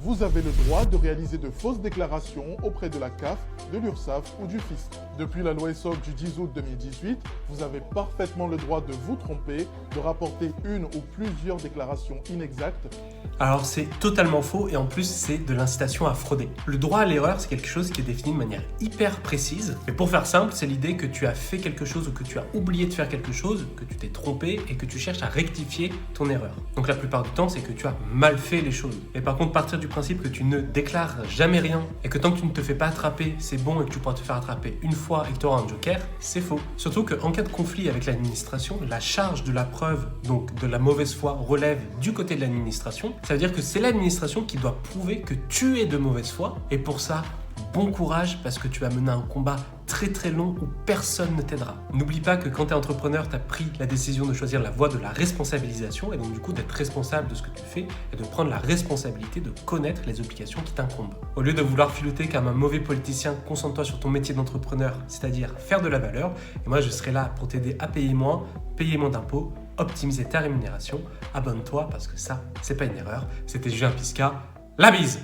vous avez le droit de réaliser de fausses déclarations auprès de la CAF, de l'URSSAF ou du fisc. Depuis la loi ESSOC du 10 août 2018, vous avez parfaitement le droit de vous tromper, de rapporter une ou plusieurs déclarations inexactes. Alors c'est totalement faux et en plus c'est de l'incitation à frauder. Le droit à l'erreur, c'est quelque chose qui est défini de manière hyper précise. Mais pour faire simple, c'est l'idée que tu as fait quelque chose ou que tu as oublié de faire quelque chose, que tu t'es trompé et que tu cherches à rectifier ton erreur. Donc la plupart du temps, c'est que tu as mal fait les choses. Mais par contre, partir du principe que tu ne déclares jamais rien et que tant que tu ne te fais pas attraper, c'est bon et que tu pourras te faire attraper une fois et que tu auras un joker, c'est faux. Surtout qu'en cas de conflit avec l'administration, la charge de la preuve, donc de la mauvaise foi, relève du côté de l'administration. Ça veut dire que c'est l'administration qui doit prouver que tu es de mauvaise foi et pour ça, bon courage parce que tu vas mener un combat très très long où personne ne t'aidera. N'oublie pas que quand tu es entrepreneur, tu as pris la décision de choisir la voie de la responsabilisation et donc du coup d'être responsable de ce que tu fais et de prendre la responsabilité de connaître les obligations qui t'incombent. Au lieu de vouloir filouter comme un mauvais politicien, concentre-toi sur ton métier d'entrepreneur, c'est-à-dire faire de la valeur. Et moi, je serai là pour t'aider à payer moins d'impôts, optimiser ta rémunération. Abonne-toi parce que ça, c'est pas une erreur. C'était Julien Pisca. La bise!